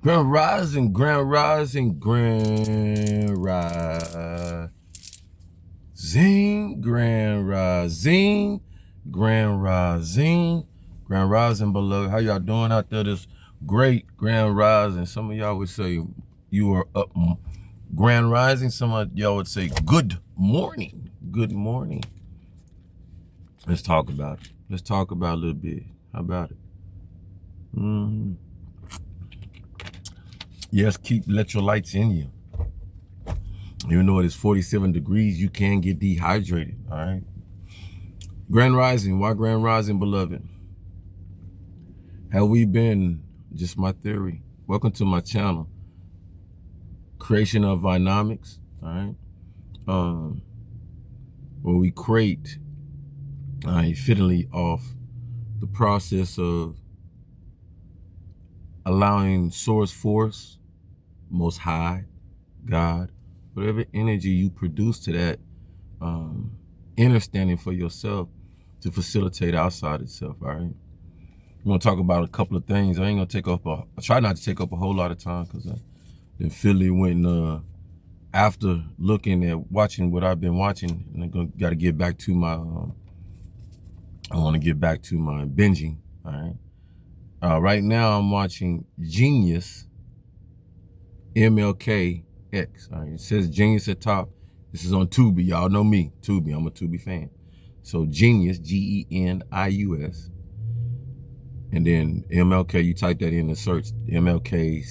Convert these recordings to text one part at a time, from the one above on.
Grand Rising, Grand Rising, Grand Rising, Grand Rising, Grand Rising, Grand Rising, beloved. How y'all doing out there this great Grand Rising? Some of y'all would say you are up Grand Rising. Some of y'all would say good morning. Good morning. Let's talk about it. Let's talk about it a little bit. How about it? Yes, keep electrolytes in you. Even though it is 47 degrees, you can get dehydrated, all right? Grand Rising, why Grand Rising, beloved? Have we been, just my theory, welcome to my channel, Creation of Vinomics, all right? Where we create efficiently off the process of allowing source force, most high, God, whatever energy you produce to that understanding for yourself to facilitate outside itself, all right? We're gonna talk about a couple of things. I ain't gonna take up I try not to take up a whole lot of time because I then Philly went after looking at watching what I've been watching, and I gotta get back to my I wanna get back to my binging, all right? Right now I'm watching Genius MLK X. All right? It says Genius at top. This is on Tubi. Y'all know me, Tubi. I'm a Tubi fan. So Genius, Genius, and then MLK. You type that in the search, MLK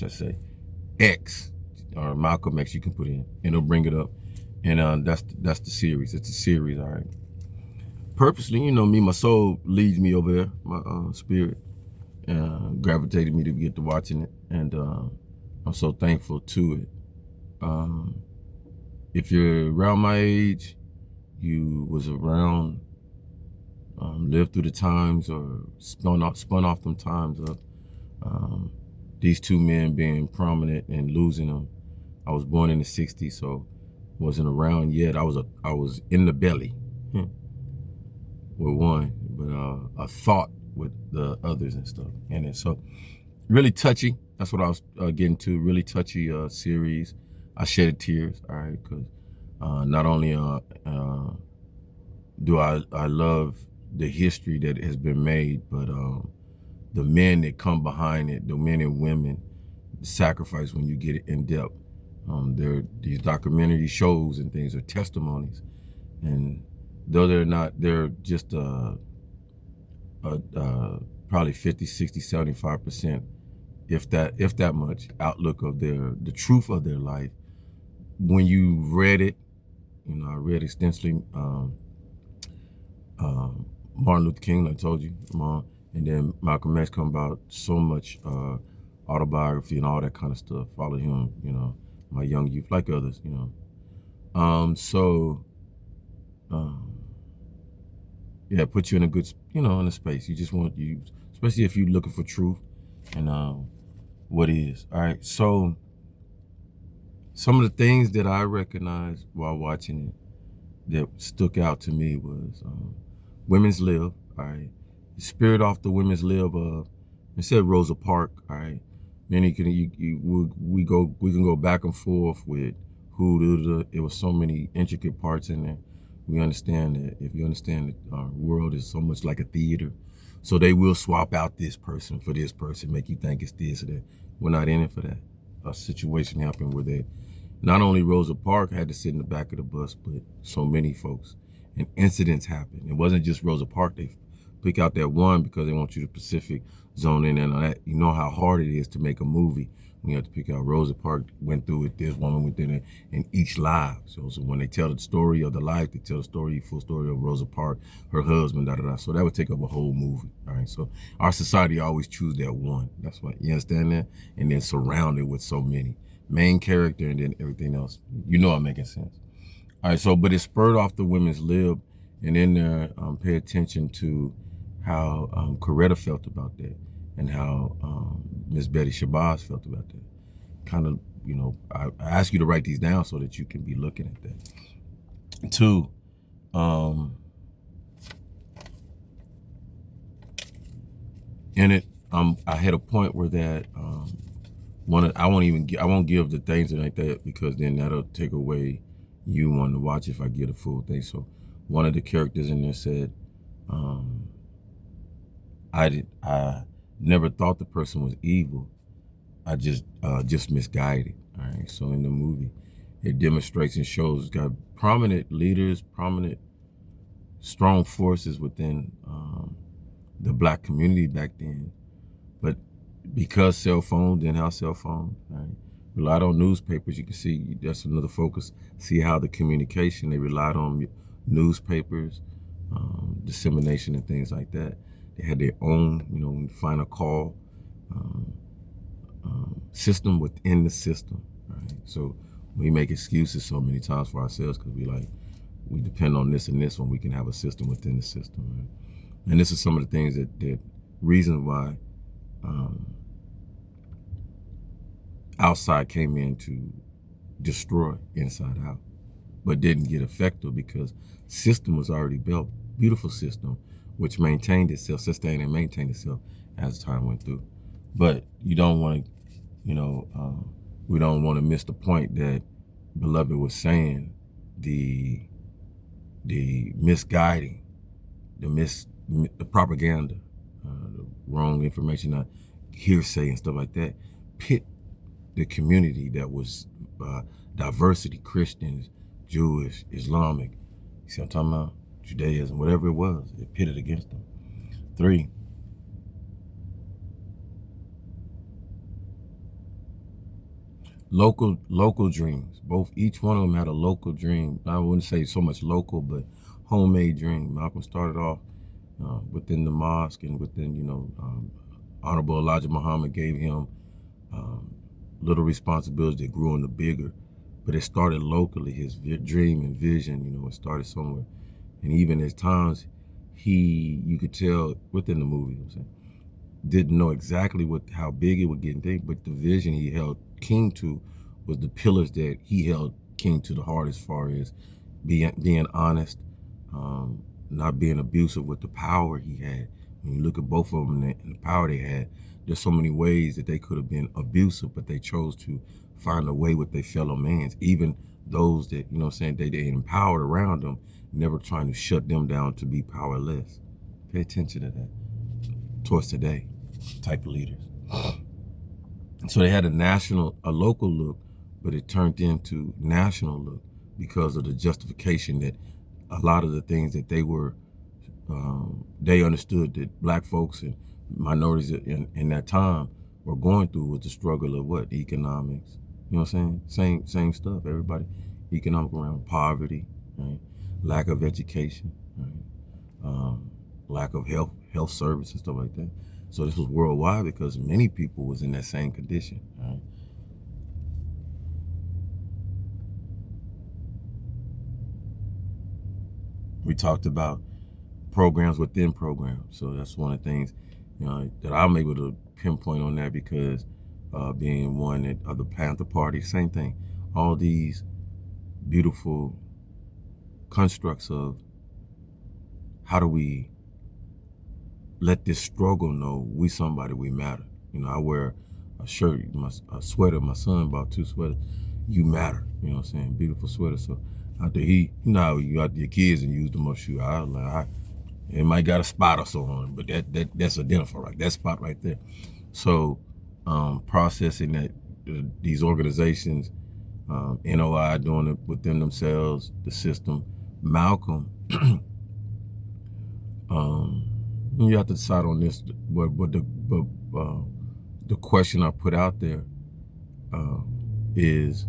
// I say X or Malcolm X. You can put in, and it'll bring it up. And that's the series. It's a series, all right. Purposely, you know me, my soul leads me over there. My spirit gravitated me to get to watching it, and I'm so thankful to it. If you're around my age, you was around, lived through the times or spun off them times of these two men being prominent and losing them. I was born in the '60s, so wasn't around yet. I was in the belly with one, but a thought with the others and stuff. And it's so really touchy. That's what I was getting to. Really touchy series. I shed tears, all right, because not only do I love the history that has been made, but the men that come behind it, the men and women, the sacrifice when you get it in depth. These documentary shows and things are testimonies, and though they're just probably 50, 60, 75%, if that much outlook of the truth of their life. When you read it, you know, I read extensively Martin Luther King, like I told you, and then Malcolm X come about so much autobiography and all that kind of stuff. Follow him, you know, my young youth, like others, you know. Yeah, put you in a good, you know, in a space. You just want you, especially if you're looking for truth and what is. All right, so some of the things that I recognized while watching it that stuck out to me was Women's Live. All right, the spirit off the Women's Live. It said Rosa Parks. All right, then we can go back and forth with who. It was so many intricate parts in there. We understand that if you understand that our world is so much like a theater, so they will swap out this person for this person, make you think it's this or that. We're not in it for that. A situation happened where not only Rosa Parks had to sit in the back of the bus, but so many folks. And incidents happened. It wasn't just Rosa Parks. They pick out that one because they want you to Pacific zone in and all that. You know how hard it is to make a movie. You have to pick out Rosa Parks went through it, this woman went through it, and each live. So when they tell the story of the life, they tell the story, full story of Rosa Parks, her husband, da-da-da. So that would take up a whole movie, all right? So our society always choose that one. That's why, you understand that? And then surrounded with so many. Main character and then everything else. You know I'm making sense. All right, so, but it spurred off the Women's Lib, and in there, pay attention to how Coretta felt about that, and how Miss Betty Shabazz felt about that. Kind of, you know, I ask you to write these down so that you can be looking at that. Two, in it, I had a point where that I won't give the things like that, because then that'll take away you wanting to watch if I get a full thing. So one of the characters in there said, um, I never thought the person was evil. I just misguided. All right. So in the movie, it demonstrates and shows got prominent leaders, prominent strong forces within the black community back then. But because cell phone didn't have cell phone, right, relied on newspapers. You can see that's another focus. See how the communication, they relied on newspapers, dissemination and things like that. They had their own, when you find a call, system within the system, right? So we make excuses so many times for ourselves because we depend on this and this when we can have a system within the system, right? And this is some of the things that reason why outside came in to destroy inside out, but didn't get effective because system was already built, beautiful system, which maintained itself, sustained and maintained itself as time went through. But you don't want to, we don't want to miss the point that Beloved was saying, the misguiding, the propaganda, the wrong information, hearsay and stuff like that, pit the community that was diversity, Christians, Jewish, Islamic, you see what I'm talking about? Judaism, whatever it was, it pitted against them. 3, local dreams. Each one of them had a local dream. I wouldn't say so much local, but homemade dream. Malcolm started off within the mosque and within, Honorable Elijah Muhammad gave him little responsibilities that grew into bigger, but it started locally. His dream and vision, it started somewhere. And even at times, you could tell within the movie, didn't know exactly how big it would get, but the vision he held king to was the pillars that he held king to the heart, as far as being honest, not being abusive with the power he had. When you look at both of them and the power they had, there's so many ways that they could have been abusive, but they chose to find a way with their fellow mans, even those that, they empowered around them, never trying to shut them down to be powerless. Pay attention to that towards today type of leaders. So they had a local look, but it turned into national look because of the justification that a lot of the things that they understood that black folks and minorities in that time were going through was the struggle of what? Economics. You know what I'm saying? Same stuff. Everybody, economic around poverty, right? Lack of education, right? Lack of health service and stuff like that. So this was worldwide because many people was in that same condition, right? We talked about programs within programs. So that's one of the things, that I'm able to pinpoint on that because being one of the Panther Party, same thing. All these beautiful constructs of how do we let this struggle know we somebody, we matter. I wear a shirt, a sweater, my son bought 2 sweaters. You matter, you know what I'm saying? Beautiful sweater. So after you out your kids and use them up, shoe, it might got a spot or so on it, but that's identified, right? That spot right there. So processing that, these organizations, NOI doing it within themselves, the system. Malcolm, you have to decide on this. But the question I put out there is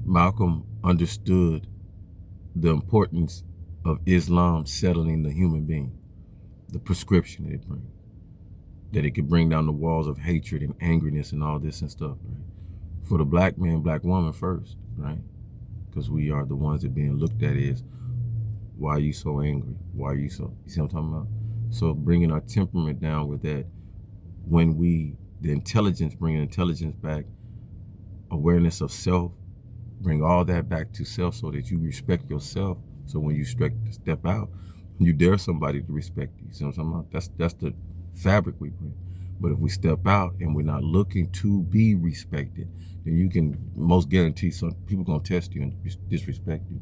Malcolm understood the importance of Islam settling the human being, the prescription it brings, that it could bring down the walls of hatred and angriness and all this and stuff, right? For the black man, black woman first, right? Because we are the ones that are being looked at as, why are you so angry? Why are you so, you see what I'm talking about? So bringing our temperament down with that, when the intelligence, bringing intelligence back, awareness of self, bring all that back to self so that you respect yourself. So when you step out, you dare somebody to respect you. See what I'm talking about? That's the fabric we bring. But if we step out and we're not looking to be respected, then you can most guarantee some people gonna test you and disrespect you.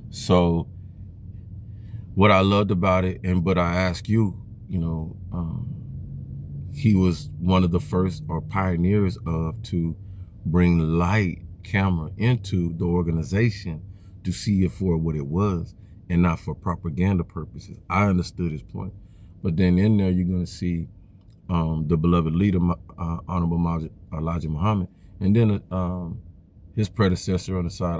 So what I loved about it, but I ask you, he was one of the first or pioneers to bring light camera into the organization to see it for what it was and not for propaganda purposes. I understood his point. But then in there, you're going to see the beloved leader, Honorable Elijah Muhammad, and then his predecessor on the side.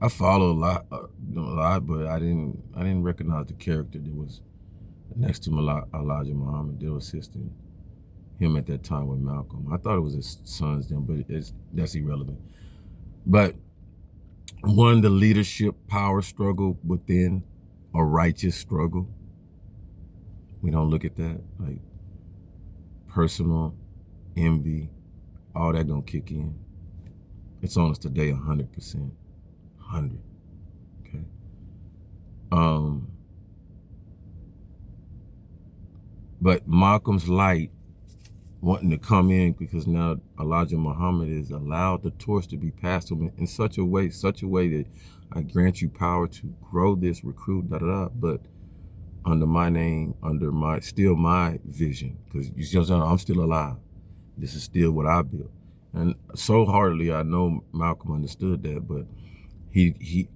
I follow a lot, but I didn't recognize the character that was next to Elijah Muhammad. They were assisting him at that time with Malcolm. I thought it was his sons then, but that's irrelevant. But one, the leadership power struggle within a righteous struggle. We don't look at that, like personal envy, all that gonna kick in. It's on us today 100%. 100. Okay. But Malcolm's light wanting to come in because now Elijah Muhammad is allowed the torch to be passed to him in such a way that I grant you power to grow this, recruit, but under my name, under my vision, because you see what I'm saying? I'm still alive. This is still what I built. And so heartily, I know Malcolm understood that, but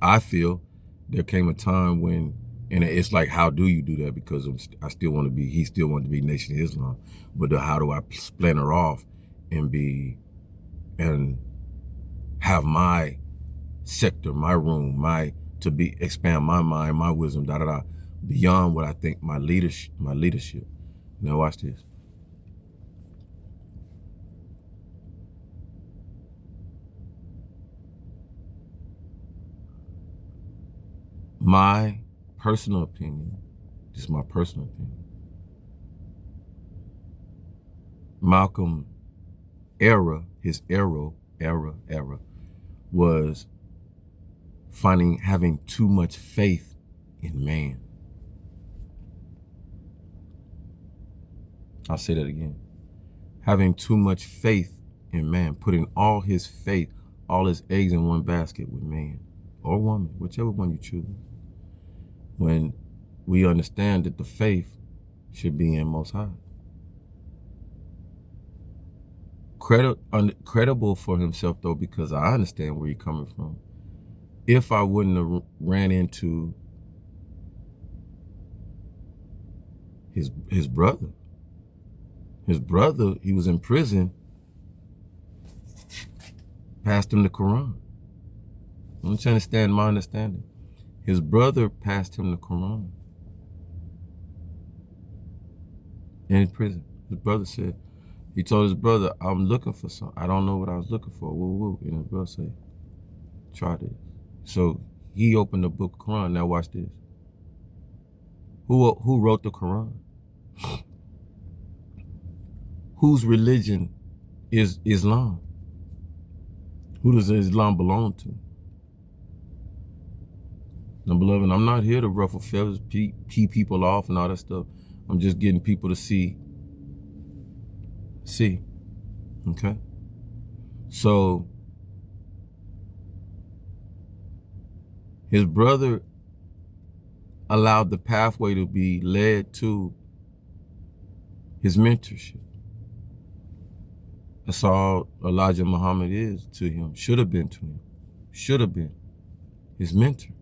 I feel there came a time when, and it's like, how do you do that? Because he still wanted to be Nation of Islam, but how do I splinter off and have my sector, my room, expand my mind, my wisdom, beyond what I think my leadership. Now watch this. My personal opinion, just my personal opinion, Malcolm his era was having too much faith in man. I'll say that again. Having too much faith in man, putting all his faith, all his eggs in one basket with man or woman, whichever one you choose. When we understand that the faith should be in Most High. Credible for himself, though, because I understand where you're coming from. If I wouldn't have ran into his brother, he was in prison, passed him the Quran. I want you to understand my understanding. His brother passed him the Quran in prison. His brother said, he told his brother, I'm looking for something. I don't know what I was looking for. Woo, woo. And his brother said, try this. So he opened the book of Quran. Now watch this. Who wrote the Quran? Whose religion is Islam? Who does Islam belong to? Now, beloved, I'm not here to ruffle feathers, pee people off and all that stuff. I'm just getting people to see. Okay? So, his brother allowed the pathway to be led to his mentorship. That's all Elijah Muhammad is to him, should have been to him, should have been his mentor.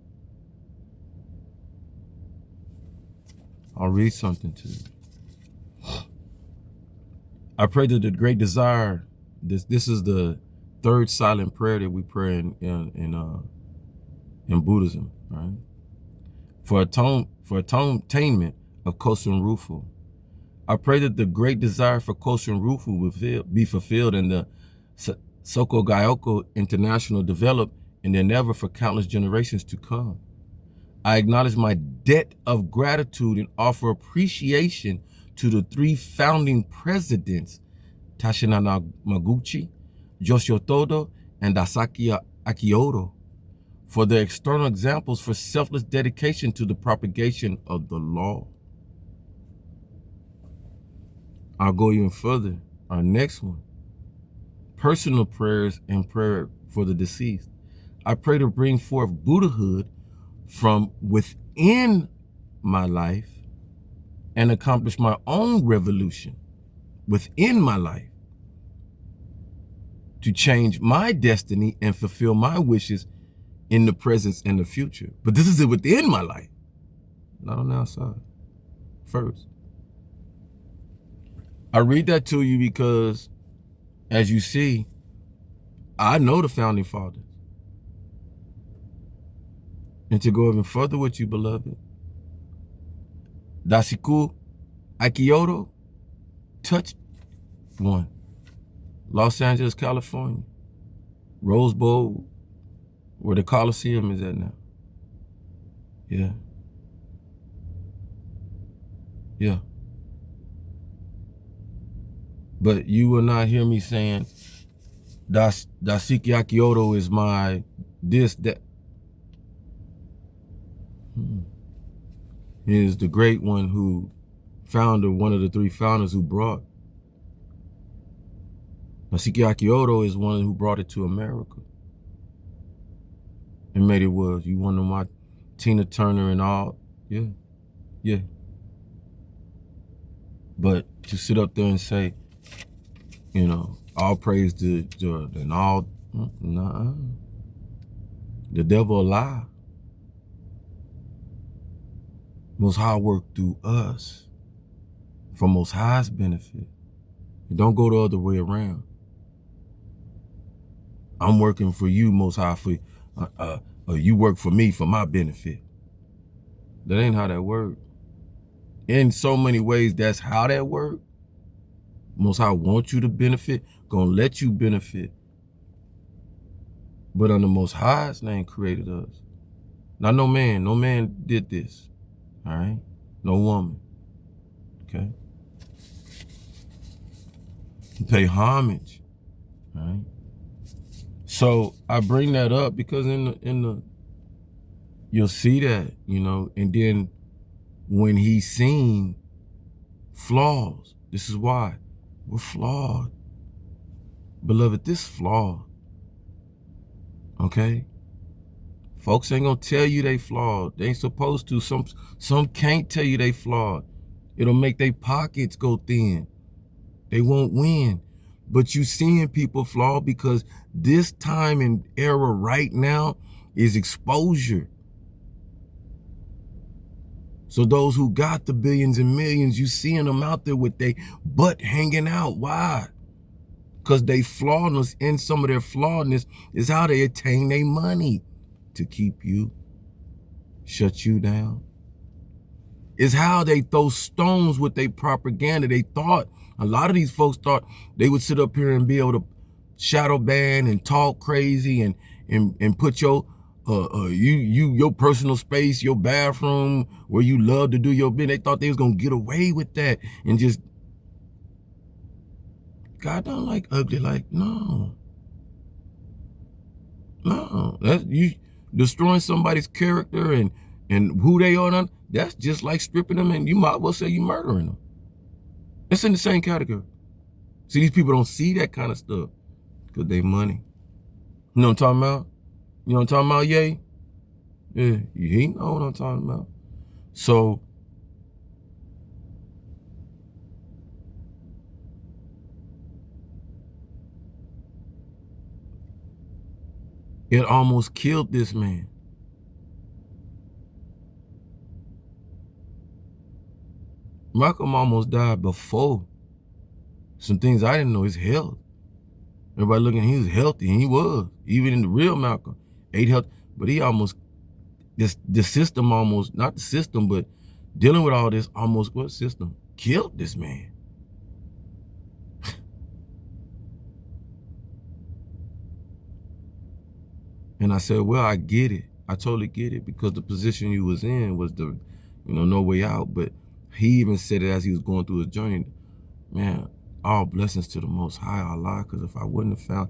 I'll read something to you. I pray that the great desire, this is the third silent prayer that we pray in Buddhism, right? For attainment of Kosen Rufu. I pray that the great desire for Kosen Rufu will be fulfilled and the Soko Gyoko International develop in the endeavor for countless generations to come. I acknowledge my debt of gratitude and offer appreciation to the three founding presidents, Tashina Namaguchi, Joshua Todo, and Asaki Akioto, for their external examples for selfless dedication to the propagation of the law. I'll go even further. Our next one, personal prayers and prayer for the deceased. I pray to bring forth Buddhahood from within my life and accomplish my own revolution within my life to change my destiny and fulfill my wishes in the present and the future. But this is it within my life, not on the outside. First, I read that to you because, as you see, I know the founding fathers. And to go even further with you, beloved, Dasiku Akioto touched one. Los Angeles, California. Rose Bowl, where the Coliseum is at now. Yeah. Yeah. But you will not hear me saying Dasiki Akioto is my this, that. He is the great one who one of the three founders who brought. Dasiki Akioto is one who brought it to America and made it was. You want to watch Tina Turner and all. Yeah. Yeah. But to sit up there and say, you know, all praise to and all, nah. The devil a lie. Most High work through us for Most High's benefit. Don't go the other way around. I'm working for you, Most High, for you work for me for my benefit. That ain't how that works. In so many ways, that's how that works. Most High wants you to benefit, gonna let you benefit. But under Most High's name created us. Not no man did this. All right? No woman. Okay? Pay homage. All right? So I bring that up because in the you'll see that, you know, and then when he's seen flaws, this is why we're flawed. Beloved, this flawed. Okay? Folks ain't gonna tell you they flawed. They ain't supposed to. Some can't tell you they flawed. It'll make their pockets go thin. They won't win. But you seeing people flawed because this time and era right now is exposure. So those who got the billions and millions, you seeing them out there with their butt hanging out. Why? Because they flawedness, and some of their flawedness is how they attain their money to keep you, shut you down. Is how they throw stones with their propaganda. They thought, a lot of these folks thought they would sit up here and be able to shadow ban and talk crazy and put your your personal space, your bathroom where you love to do your business. They thought they was gonna get away with that and just, God don't like ugly. Like, no. That's you destroying somebody's character and who they are. That's just like stripping them, and you might well say you murdering them. It's in the same category. See, these people don't see that kind of stuff because they money. You know what I'm talking about? You know what I'm talking about, Yay? Yeah, he know what I'm talking about. So, it almost killed this man. Malcolm almost died before some things I didn't know, his health. Everybody looking, he was healthy, and he was. Even in the real Malcolm, ate healthy, but he almost, the system almost, not the system, but dealing with all this almost, what system? Killed this man. And I said, well, I get it. I totally get it, because the position you was in was the, no way out. But he even said it as he was going through his journey. Man, all blessings to the Most High Allah, because if I wouldn't have found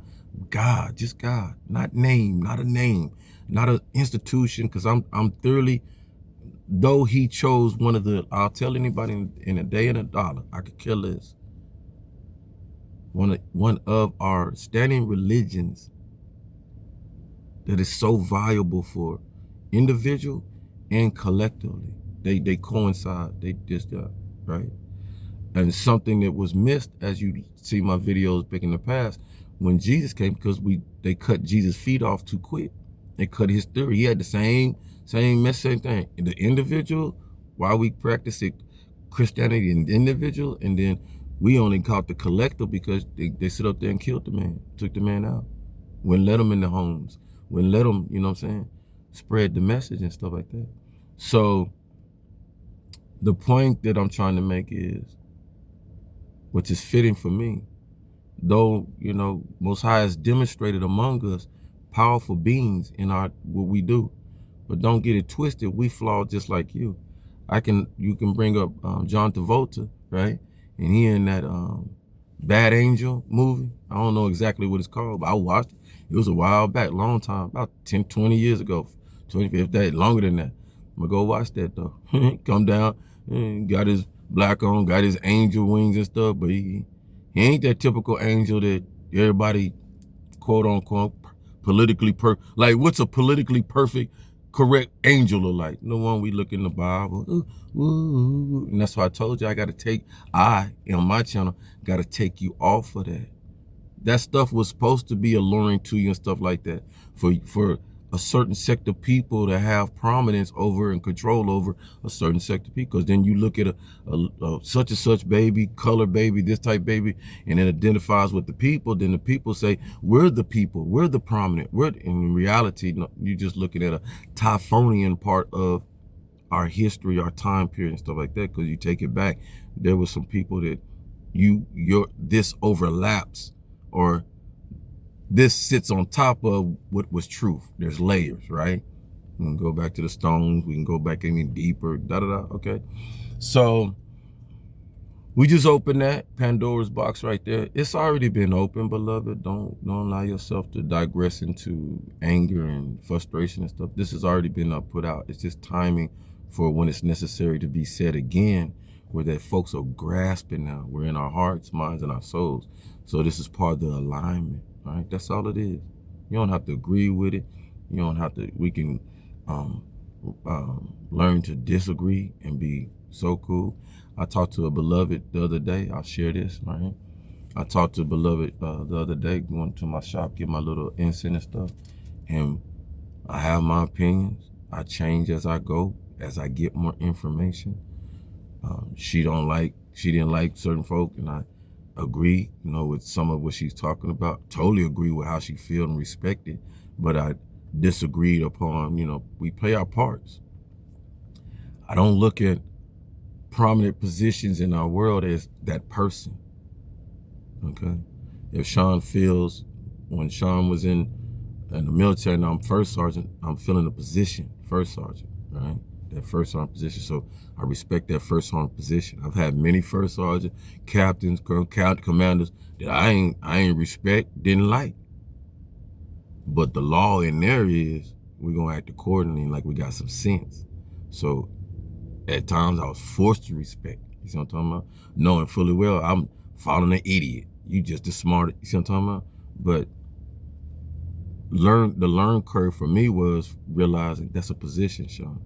God, just God, not name, not a name, not an institution, because I'm thoroughly, though he chose one of the, I'll tell anybody in a day and a dollar, I could kill this. one of our standing religions that is so valuable for individual and collectively. They coincide. They just right. And something that was missed, as you see my videos back in the past, when Jesus came, because they cut Jesus' feet off too quick. They cut his theory. He had the same mess, same thing. The individual, while we practice it, Christianity in the individual, and then we only caught the collective because they sit up there and killed the man, took the man out. Wouldn't let them in the homes. Wouldn't let them, you know what I'm saying, spread the message and stuff like that. So the point that I'm trying to make is, which is fitting for me, though, you know, Most High has demonstrated among us powerful beings in what we do, but don't get it twisted. We flawed just like you. You can bring up John Travolta, right? And he in that Bad Angel movie. I don't know exactly what it's called, but I watched it. It was a while back, long time, about 10, 20 years ago, 20, if that, longer than that. I'm gonna go watch that though. Come down, got his black on, got his angel wings and stuff, but he ain't that typical angel that everybody, quote unquote, politically like, what's a politically perfect, correct angel look like? The one we look in the Bible. And that's why I told you on my channel, gotta take you off of that. That stuff was supposed to be alluring to you and stuff like that for a certain sect of people to have prominence over and control over a certain sect of people. Because then you look at a such and such baby, color baby, this type baby, and it identifies with the people. Then the people say, we're the people, we're the prominent. In reality, you're just looking at a Typhonian part of our history, our time period and stuff like that. Because you take it back, there were some people that this overlaps, or this sits on top of what was truth. There's layers, right? We can go back to the stones. We can go back any deeper, okay? So we just opened that Pandora's box right there. It's already been opened, beloved. Don't allow yourself to digress into anger and frustration and stuff. This has already been put out. It's just timing for when it's necessary to be said again, where that folks are grasping now. We're in our hearts, minds, and our souls. So this is part of the alignment, right? That's all it is. You don't have to agree with it. You don't have to, we can learn to disagree and be so cool. I talked to a beloved the other day. I'll share this, right? I talked to a beloved the other day, going to my shop, get my little incense and stuff. And I have my opinions. I change as I go, as I get more information. She didn't like certain folk, and I agree, you know, with some of what she's talking about. Totally agree with how she feels and respect it, but I disagreed upon, you know, we play our parts. I don't look at prominent positions in our world as that person, okay? If Sean feels, when Sean was in the military, and I'm first sergeant, I'm filling a position, first sergeant, right? That first sergeant position. So I respect that first sergeant position. I've had many first sergeant, captains, commanders that I ain't respect, didn't like. But the law in there is we're gonna act accordingly, like we got some sense. So at times I was forced to respect. You see what I'm talking about? Knowing fully well I'm following an idiot. You just as smart. You see what I'm talking about? But the learn curve for me was realizing that's a position, Sean.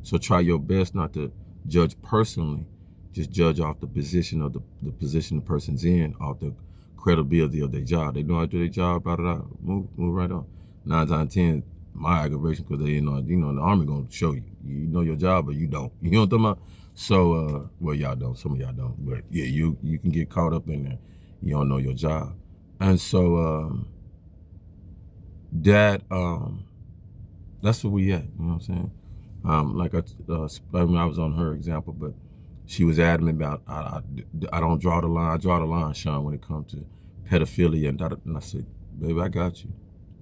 So try your best not to judge personally. Just judge off the position of the position the person's in, off the credibility of their job. They know how to do their job, blah, blah, blah. Move right on. 9 times 10, my aggravation, because they know, you know, the Army gonna show you. You know your job, but you don't. You know what I'm talking about? So, well, y'all don't. Some of y'all don't. But yeah, you can get caught up in there. You don't know your job. And so that's where we at. You know what I'm saying? Like I was on her example, but she was adamant about I don't draw the line. I draw the line, Sean, when it comes to pedophilia. And I said, baby, I got you.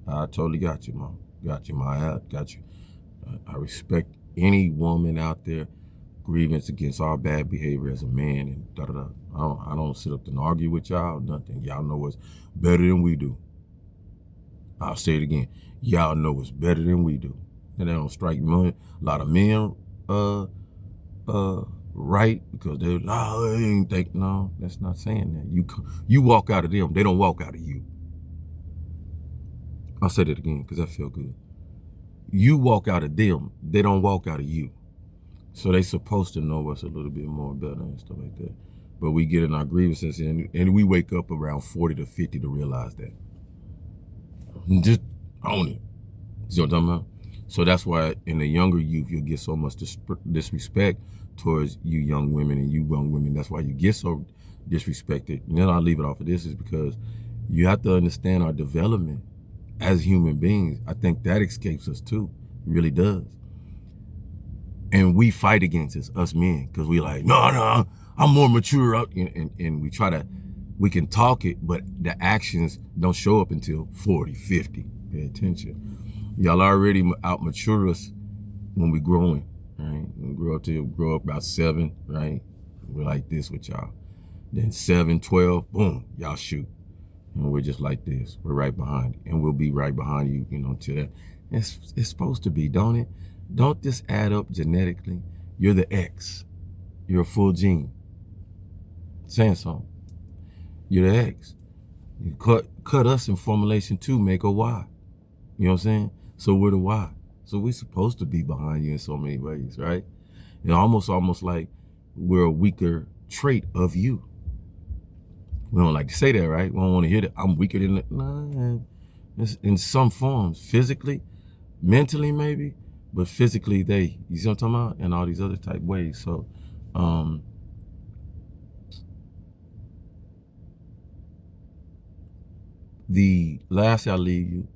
I totally got you, Mom. Got you, Ma. I got you. I respect any woman out there grievance against our bad behavior as a man and da-da-da. I don't sit up and argue with y'all, nothing. Y'all know what's better than we do. I'll say it again. Y'all know what's better than we do. And that don't strike me. A lot of men right because they're, no, I ain't think, no, that's not saying that. You walk out of them, they don't walk out of you. I'll say that again because that feel good. You walk out of them, they don't walk out of you. So they supposed to know us a little bit more better and stuff like that. But we get in our grievances and we wake up around 40 to 50 to realize that. Just own it. You know what I'm talking about? So that's why in the younger youth, you'll get so much disrespect towards you young women and you young women. That's why you get so disrespected. And then I'll leave it off of this is because you have to understand our development as human beings. I think that escapes us too. It really does. And we fight against it, us men, because we like, no, I'm more mature. And we try to, we can talk it, but the actions don't show up until 40, 50. Pay attention. Y'all already out mature us when we growing, right? When we grow up about 7, right? We're like this with y'all. Then 7, 12, boom, y'all shoot. And we're just like this. We're right behind you. And we'll be right behind you, till that. It's supposed to be, don't it? Don't this add up genetically? You're the X. You're a full gene. Saying something. You're the X. You cut us in formulation 2, make a Y. You know what I'm saying? So we're the Y. So we're supposed to be behind you in so many ways, right? Almost like we're a weaker trait of you. We don't like to say that, right? We don't want to hear that. I'm weaker than that. Nah, in some forms, physically, mentally maybe, but physically you see what I'm talking about? And all these other type ways. So, the last I'll leave you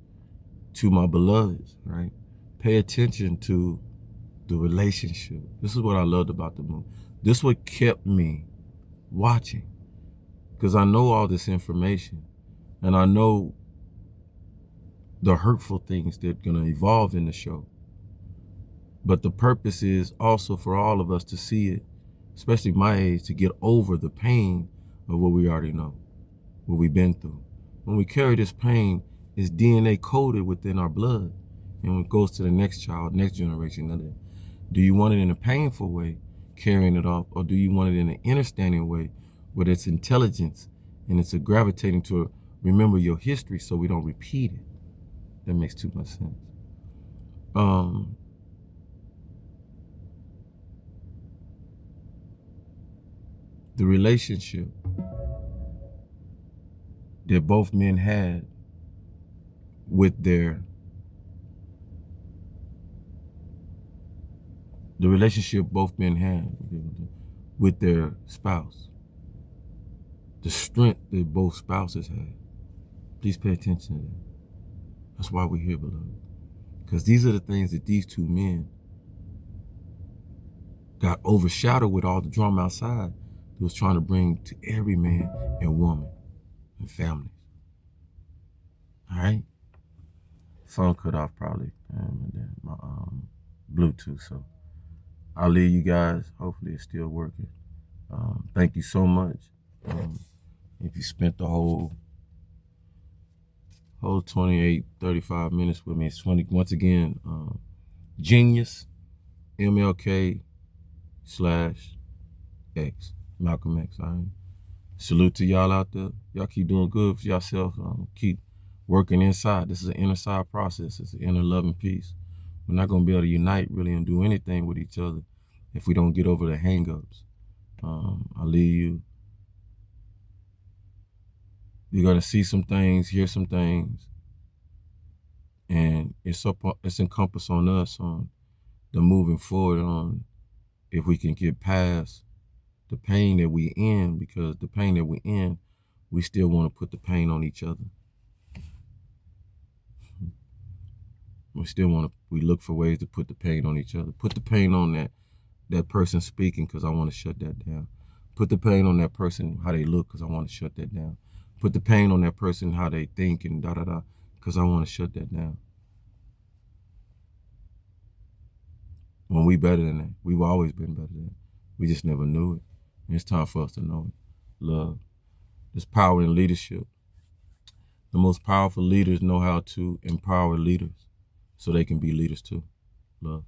to my beloveds, right? Pay attention to the relationship. This is what I loved about the movie. This is what kept me watching. Because I know all this information and I know the hurtful things that are going to evolve in the show. But the purpose is also for all of us to see it, especially my age, to get over the pain of what we already know, what we've been through. When we carry this pain, it's DNA coded within our blood. And when it goes to the next child, next generation, do you want it in a painful way, carrying it off, or do you want it in an understanding way, where it's intelligence and it's a gravitating to remember your history so we don't repeat it? That makes too much sense. The relationship that both men had with the relationship both men had with their spouse, the strength that both spouses had. Please pay attention to that. That's why we're here, beloved. Because these are the things that these two men got overshadowed with all the drama outside that was trying to bring to every man and woman and families. All right? Phone cut off probably, and then my Bluetooth. So I'll leave you guys. Hopefully it's still working. Thank you so much. If you spent the whole 28, 35 minutes with me, it's funny. Once again, Genius, MLK/X, Malcolm X. All right? Salute to y'all out there. Y'all keep doing good for yourself. Keep working inside. This is an inner side process. It's an inner love and peace. We're not going to be able to unite really and do anything with each other if we don't get over the hang-ups. I'll leave you. You're going to see some things, hear some things, and it's encompassed on us on the moving forward on if we can get past the pain that we in, because the pain that we in, we still want to put the pain on each other. We look for ways to put the pain on each other. Put the pain on that person speaking because I want to shut that down. Put the pain on that person, how they look, because I want to shut that down. Put the pain on that person, how they think and da-da-da, because I want to shut that down. When we better than that. We've always been better than that. We just never knew it. And it's time for us to know it. Love. There's power in leadership. The most powerful leaders know how to empower leaders so they can be leaders too. Love.